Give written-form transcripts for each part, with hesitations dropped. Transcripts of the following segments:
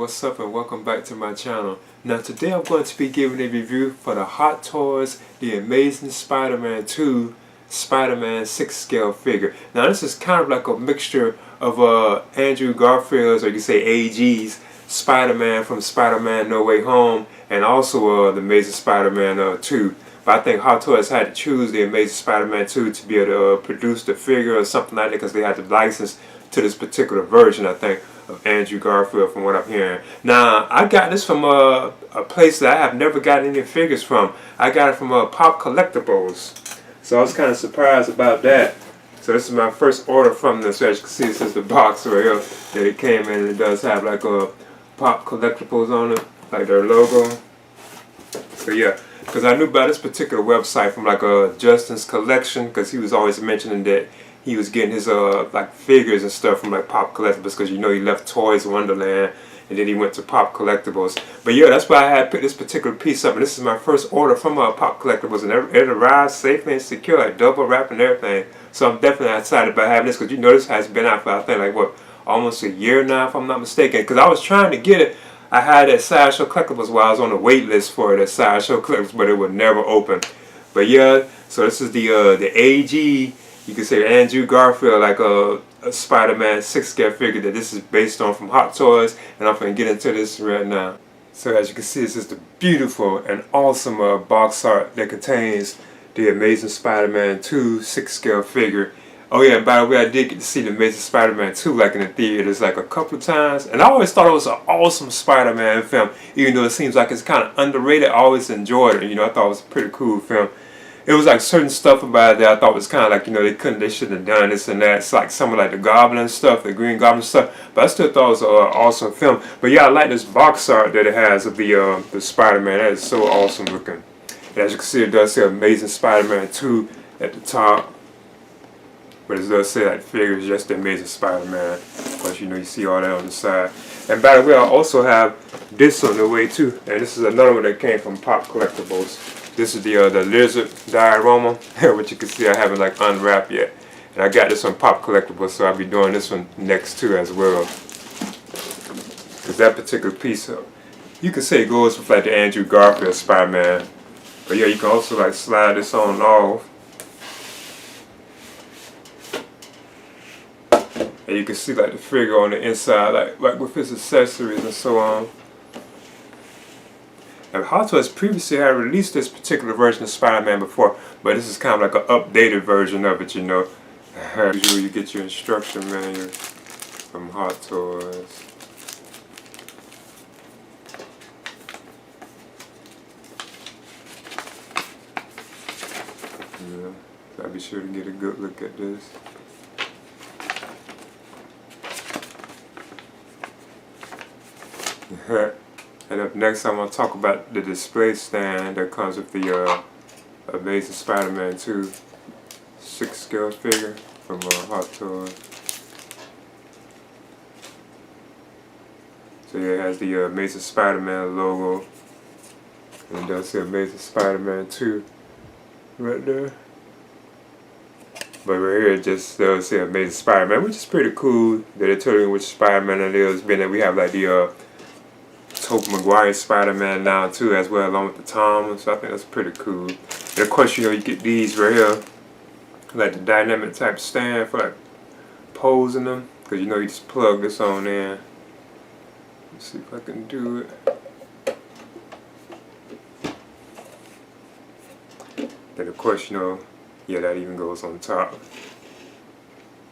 what's up and welcome back to my channel. Now today I'm going to be giving a review for the Hot Toys The Amazing Spider-Man 2 Spider-Man 6 scale figure. Now this is kind of like a mixture of Andrew Garfield's, or you can say AG's, Spider-Man from Spider-Man No Way Home, and also The Amazing Spider-Man 2. But I think Hot Toys had to choose The Amazing Spider-Man 2 to be able to produce the figure or something like that, because they had the license to this particular version, I think, of Andrew Garfield, from what I'm hearing. Now, I got this from a place that I have never gotten any figures from. I got it from Pop Collectibles. So I was kind of surprised about that. So this is my first order from them. So as you can see, this is the box right here that it came in. It does have like a Pop Collectibles on it, like their logo. So yeah, because I knew about this particular website from like Justin's collection, because he was always mentioning that he was getting his like figures and stuff from like Pop Collectibles, because you know he left Toys Wonderland and then he went to Pop Collectibles. But yeah, that's why I had picked this particular piece up, and this is my first order from Pop Collectibles, and it arrived safely and secure, like double wrap and everything. So I'm definitely excited about having this, because you know this has been out for I think like what, almost a year now if I'm not mistaken, because I was trying to get it. I had it at Sideshow Collectibles while I was on the wait list for it at Sideshow Collectibles, but it would never open. But yeah, so this is the AG, you can say Andrew Garfield, like a Spider-Man 6 scale figure that this is based on from Hot Toys, and I'm going to get into this right now. So as you can see, this is the beautiful and awesome box art that contains the Amazing Spider-Man 2 6 scale figure. Oh yeah, and by the way, I did get to see the Amazing Spider-Man 2 like in the theaters like a couple of times, and I always thought it was an awesome Spider-Man film, even though it seems like it's kind of underrated. I always enjoyed it, you know. I thought it was a pretty cool film. It was like certain stuff about it that I thought was kind of like, you know, they shouldn't have done this and that. It's like some of like the Goblin stuff, the Green Goblin stuff, but I still thought it was an awesome film. But yeah, I like this box art that it has of the Spider-Man. That is so awesome looking. And as you can see, it does say Amazing Spider-Man 2 at the top. But it does say that figure is just the Amazing Spider-Man. Of course, you know, you see all that on the side. And by the way, I also have this on the way too. And this is another one that came from Pop Collectibles. This is the lizard diorama, which you can see I haven't like unwrapped yet. And I got this on Pop Collectibles, so I'll be doing this one next too as well. Because that particular piece, you can say it goes with like the Andrew Garfield Spider-Man. But yeah, you can also like slide this on and off. And you can see like the figure on the inside, like with his accessories and so on. And Hot Toys previously had released this particular version of Spider-Man before, but this is kind of like an updated version of it, you know. Usually you get your instruction manual from Hot Toys. Yeah, so I'll be sure to get a good look at this. And up next, I'm going to talk about the display stand that comes with the Amazing Spider-Man 2 6 scale figure from Hot Toys. So yeah, it has the Amazing Spider-Man logo, and it does say Amazing Spider-Man 2 right there. But right here it just does say Amazing Spider-Man, which is pretty cool that they tell you which Spider-Man it is. Being that we have like the Tobey Maguire Spider-Man now too, as well, along with the Tom. So I think that's pretty cool. And of course, you know, you get these right here, like the dynamic type stand for like posing them, because you know you just plug this on in. Let's see if I can do it. Then of course, you know, yeah, that even goes on top.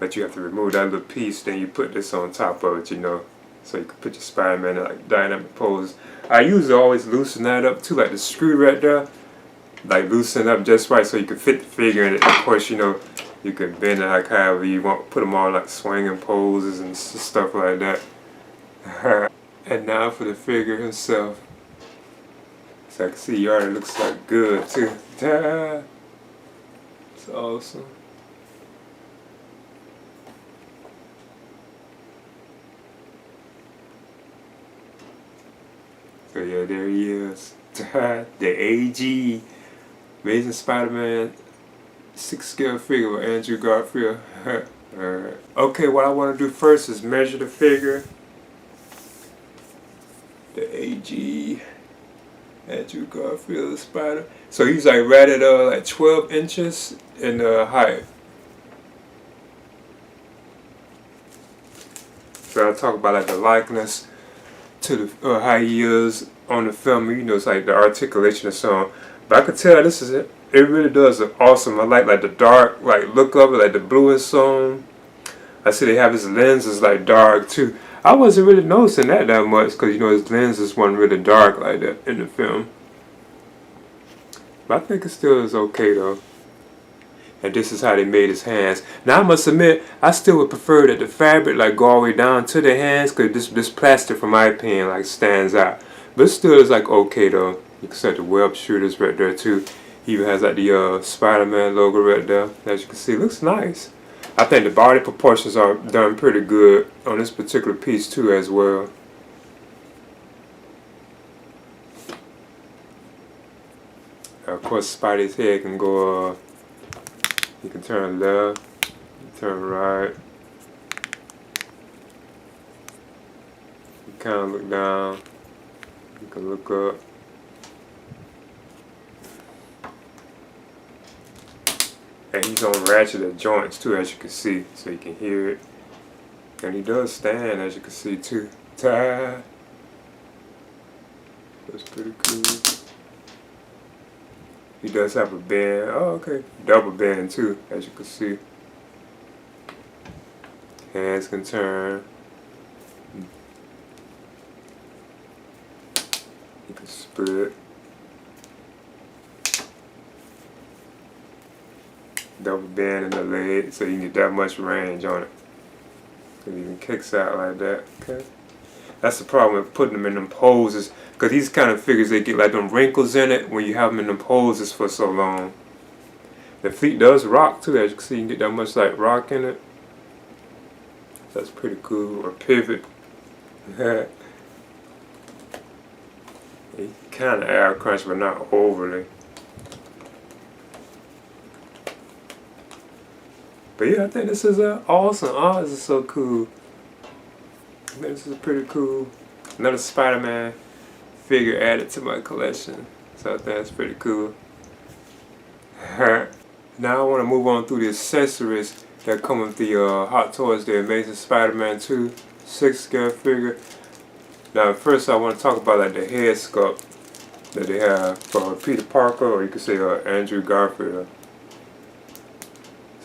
But you have to remove that little piece, then you put this on top of it, you know. So you can put your Spider-Man in like dynamic pose. I usually always loosen that up too, like the screw right there. Like loosen up just right so you can fit the figure in it. Of course, you know, you can bend it like however you want. Put them all like swinging poses and stuff like that. And now for the figure himself. So I can see he already looks like good too. It's awesome. So yeah, there he is. The AG Amazing Spider-Man 6 scale figure with Andrew Garfield. Alright. Okay, what I want to do first is measure the figure. the AG Andrew Garfield spider. So he's like right at like 12 inches in height. So I talk about like the likeness to the how he is on the film. You know, it's like the articulation of song. But I could tell this is it. It really does look awesome. I like the dark like look of it, like the bluish song. I see they have his lenses like dark too. I wasn't really noticing that much because you know his lenses weren't really dark like that in the film. But I think it still is okay though. And this is how they made his hands. Now I must admit, I still would prefer that the fabric like go all the way down to the hands, cause this plastic from my opinion like stands out. But it still is like okay though. You can see the web shooters right there too. He even has like the Spider-Man logo right there. As you can see, it looks nice. I think the body proportions are done pretty good on this particular piece too as well. Of course, Spidey's head can go. You can turn left, turn right. You kind of look down. You can look up. And he's on ratcheted joints too, as you can see, so you can hear it. And he does stand, as you can see too. That's pretty cool. He does have a bend. Oh, okay. Double bend too, as you can see. Hands can turn. You can split. Double bend in the leg, so you can get that much range on it. It even kicks out like that. Okay. That's the problem with putting them in them poses, because these kind of figures, they get like them wrinkles in it when you have them in them poses for so long. The feet does rock too, as you can see. You can get that much like rock in it. That's pretty cool. Or pivot. He kind of air crunch, but not overly. But yeah, I think this is awesome. Oh, this is so cool. I think this is pretty cool. Another Spider-Man figure added to my collection. So I think that's pretty cool. Now I want to move on through the accessories that come with the Hot Toys, the Amazing Spider-Man 2 6-scale figure. Now first I want to talk about like the head sculpt that they have for Peter Parker, or you could say Andrew Garfield.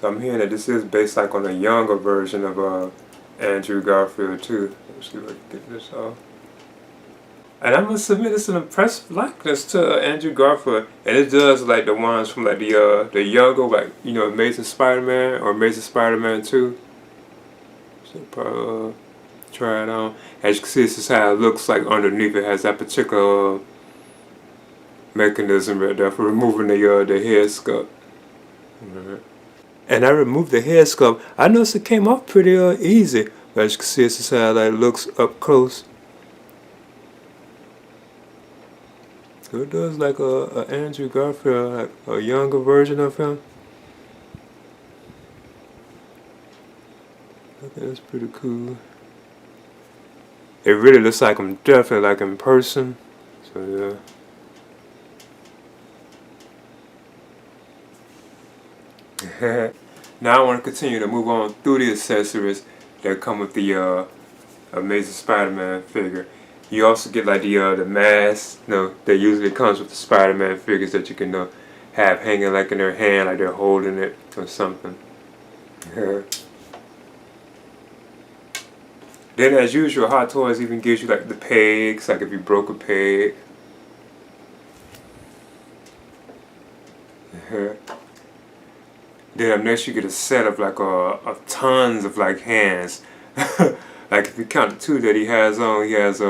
So I'm hearing that this is based like on a younger version of Andrew Garfield too. Let's see if I can get this off. And I must admit, it's an impressive likeness to Andrew Garfield, and it does like the ones from like the younger, like you know, Amazing Spider-Man or Amazing Spider-Man 2. So probably try it on. As you can see, this is how it looks like underneath. It has that particular mechanism right there for removing the head sculpt. Right. And I removed the head sculpt. I noticed it came off pretty easy. But as you can see, this is how it looks up close. So it does like a Andrew Garfield, like a younger version of him. I think that's pretty cool. It really looks like him definitely like in person. So yeah. Now I want to continue to move on through the accessories that come with the Amazing Spider-Man figure. You also get like the mask, you know, that usually comes with the Spider-Man figures that you can have hanging like in their hand, like they're holding it or something. Then as usual, Hot Toys even gives you like the pegs, like if you broke a peg. Then up next you get a set of like of tons of like hands. Like if you count the two that he has on, he has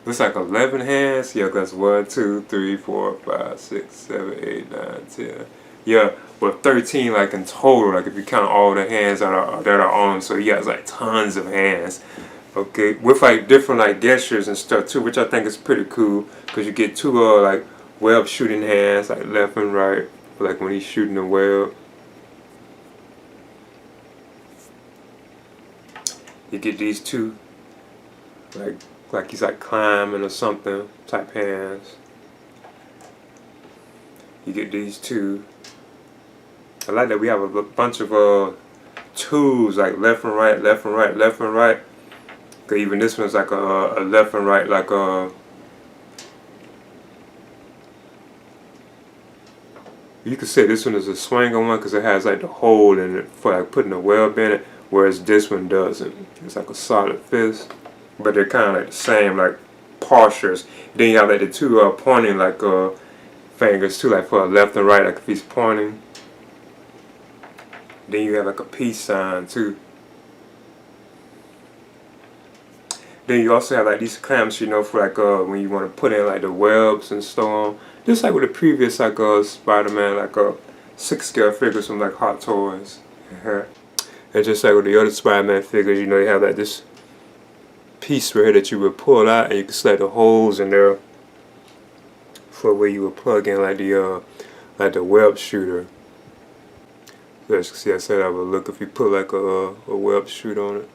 looks like 11 hands. Yeah, that's 1, 2, 3, 4, 5, 6, 7, 8, 9, 10. Yeah, but 13 like in total. Like if you count all the hands that are on, so he has like tons of hands. Okay, with like different like gestures and stuff too, which I think is pretty cool because you get two like web shooting hands, like left and right, like when he's shooting the web. You get these two like he's like climbing or something type hands. You get these two. I like that we have a bunch of twos, like left and right, left and right, left and right. Cause even this one's like a left and right, like a. You could say this one is a swinger one because it has like the hole in it for like putting a web in it, whereas this one doesn't. It's like a solid fist, but they're kind of like the same, like postures. Then you have like the two pointing like fingers too, like for left and right, like if he's pointing. Then you have like a peace sign too. Then you also have like these clamps, you know, for like when you want to put in like the webs and so on. Just like with the previous like Spider-Man, like 6-scale figures from like Hot Toys. And just like with the other Spider-Man figures, you know, you have like this piece right here that you would pull out, and you can slide the holes in there for where you would plug in like the web shooter. So as you can see, I said I would look if you put like a web shoot on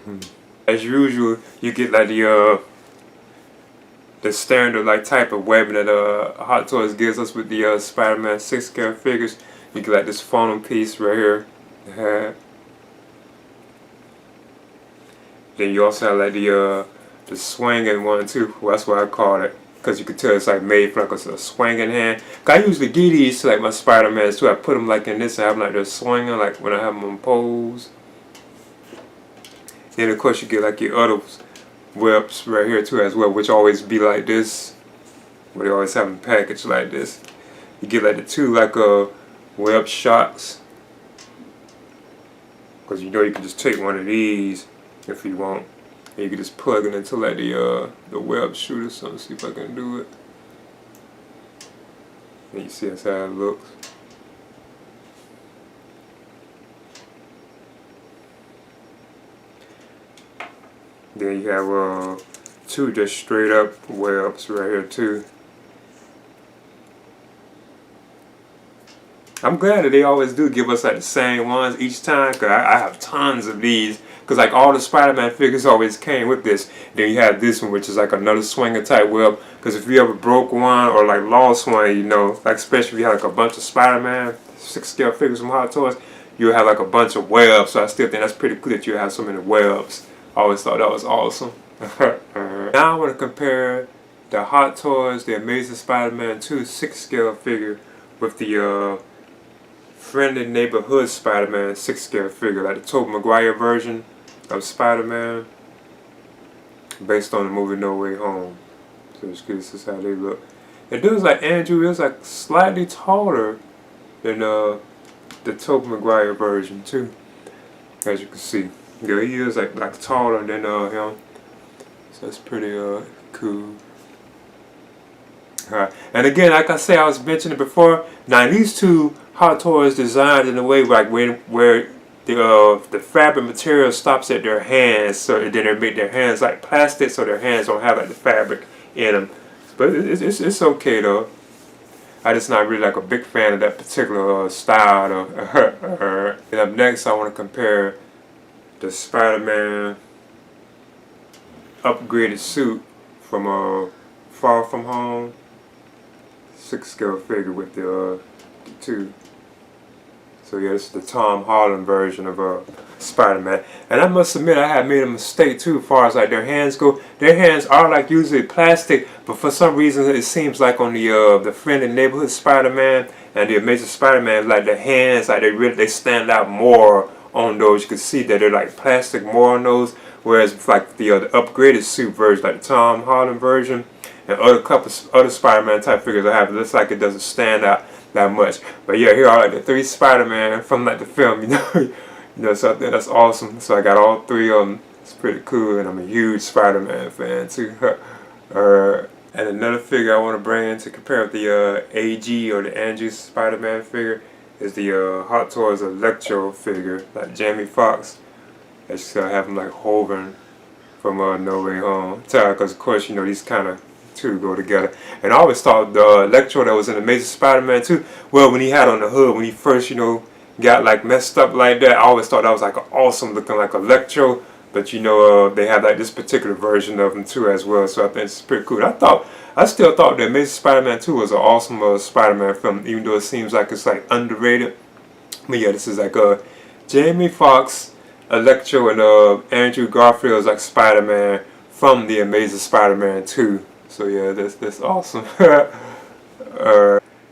it. As usual, you get like the standard like type of webbing that Hot Toys gives us with the Spider-Man 6-scale figures. You get like this funnel piece right here. Then you also have like the swinging one too. Well, that's what I call it, because you can tell it's like made for like a swinging hand. Cause I usually get these to like my Spider-Mans too. I put them like in this and have them like they're swinging, like when I have them on pose. Then of course you get like your other webs right here too as well, which always be like this. But they always have them packaged like this. You get like the two like web shots, because you know you can just take one of these if you want, and you can just plug it into like the web shooter. So let's see if I can do it. And you see that's how it looks. Then you have two just straight up webs right here too. I'm glad that they always do give us like the same ones each time, because I have tons of these, because like all the Spider-Man figures always came with this. Then you have this one, which is like another swinger type web, because if you ever broke one or like lost one, you know, like especially if you had like a bunch of Spider-Man 6-scale figures from Hot Toys, you'll have like a bunch of webs. So I still think that's pretty cool that you have so many webs. I always thought that was awesome. Now I want to compare the Hot Toys, the Amazing Spider-Man 2 6-scale figure with the Friendly Neighborhood Spider-Man 6-scale figure, like the Tobey Maguire version of Spider-Man, based on the movie No Way Home. So this is how they look. It does like Andrew is like slightly taller than the Tobey Maguire version too, as you can see. Yeah, he is like taller than him, so that's pretty cool. Alright, and again, like I say, I was mentioning before. Now these two Hot Toys designed in a way like where the fabric material stops at their hands, so then they make their hands like plastic, so their hands don't have like the fabric in them. But it's okay though. I just not really like a big fan of that particular style though. And up next, I want to compare the Spider-Man upgraded suit from Far From Home 6-scale figure with the two. So yeah, this is the Tom Holland version of Spider-Man. And I must admit, I had made a mistake too, as far as like their hands go. Their hands are like usually plastic, but for some reason it seems like on the Friendly Neighborhood Spider-Man and the Amazing Spider-Man, like the hands, like they stand out more on those. You can see that they're like plastic more on those, whereas like the upgraded suit version, like the Tom Holland version and other Spider-Man type figures I have, it looks like it doesn't stand out that much. But yeah, here are like the 3 Spider-Man from like the film, you know. So I think that's awesome. So I got all 3 of them. It's pretty cool, and I'm a huge Spider-Man fan too. And another figure I want to bring in to compare with the AG or the Andrew Spider-Man figure is the Hot Toys Electro figure, like Jamie Foxx. I just have him like hovering from No Way Home. Because of course, you know, these kind of two go together. And I always thought the Electro that was in Amazing Spider-Man 2, well, when he had on the hood, when he first, you know, got like messed up like that, I always thought that was like an awesome looking like Electro. But you know, they have like this particular version of them too as well. So I think it's pretty cool. I still thought the Amazing Spider-Man 2 was an awesome Spider-Man film, even though it seems like it's like underrated. But yeah, this is like Jamie Foxx, Electro, and Andrew Garfield's like Spider-Man from the Amazing Spider-Man 2. So yeah, that's awesome.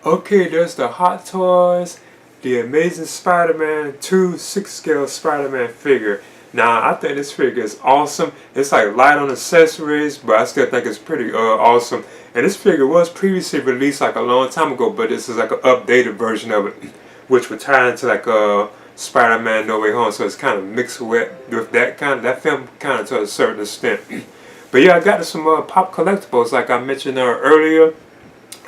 Okay, there's the Hot Toys, the Amazing Spider-Man 2 6-scale Spider-Man figure. Now, I think this figure is awesome. It's like light on accessories, but I still think it's pretty awesome. And this figure was previously released like a long time ago, but this is like an updated version of it, which would tie into like Spider-Man No Way Home. So it's kind of mixed with that film kind of to a certain extent. But yeah, I got some pop collectibles like I mentioned earlier.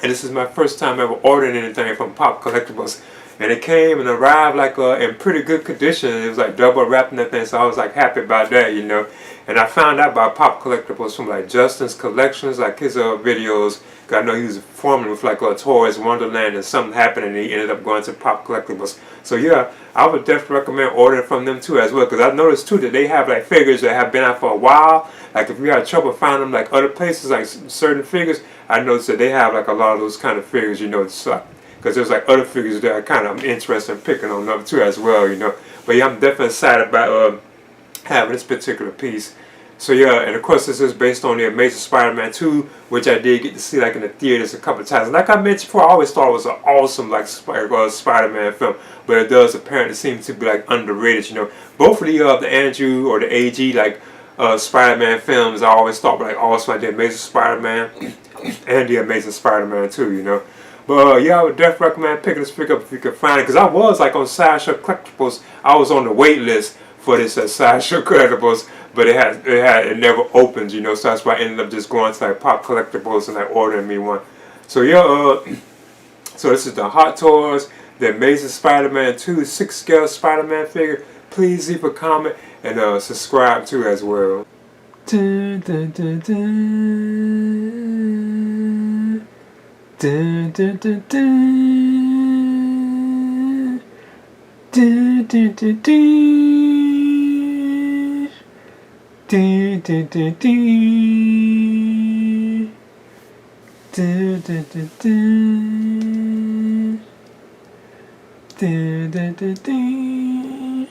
And this is my first time ever ordering anything from Pop Collectibles. And it came and arrived like in pretty good condition. It was like double wrapped and everything, so I was like happy about that, you know. And I found out about Pop Collectibles from like Justin's Collections, like his videos. Cause I know he was forming with like Toys Wonderland, and something happened and he ended up going to Pop Collectibles. So yeah, I would definitely recommend ordering from them too as well. Because I noticed too that they have like figures that have been out for a while. Like if you had trouble finding them like other places, like certain figures, I noticed that they have like a lot of those kind of figures, you know, because there's like other figures that I kind of interested in picking on them too as well, you know. But yeah, I'm definitely excited about having this particular piece. So yeah, and of course this is based on the Amazing Spider-Man 2, which I did get to see like in the theaters a couple of times. And like I mentioned before, I always thought it was an awesome like Spider-Man film, but it does apparently seem to be like underrated, you know. Both of the Andrew or the AG like Spider-Man films I always thought were like awesome, like the Amazing Spider-Man and the Amazing Spider-Man 2, you know. But yeah, I would definitely recommend picking this figure up if you can find it, because I was like on Sideshow Collectibles. I was on the wait list for this Sideshow Collectibles, but it never opened, you know. So that's why I ended up just going to like Pop Collectibles and like ordering me one. So yeah, so this is the Hot Toys, the Amazing Spider-Man 2 6-scale Spider-Man figure. Please leave a comment and subscribe too as well. Dun, dun, dun, dun. Dun, dun, dun, dun. Dun, dun, dun, dun. Dun, dun, dun, dun. Dun, dun, dun, dun. Dun, dun, dun, dun.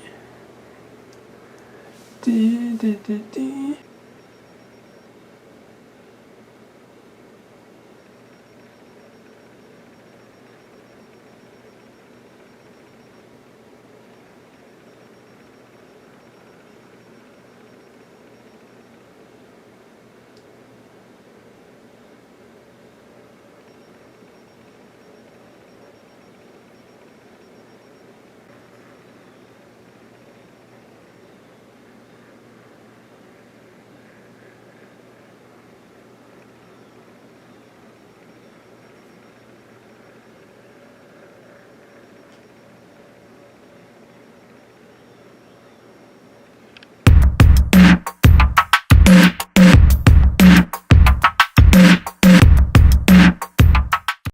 Dun, dun, dun, dun.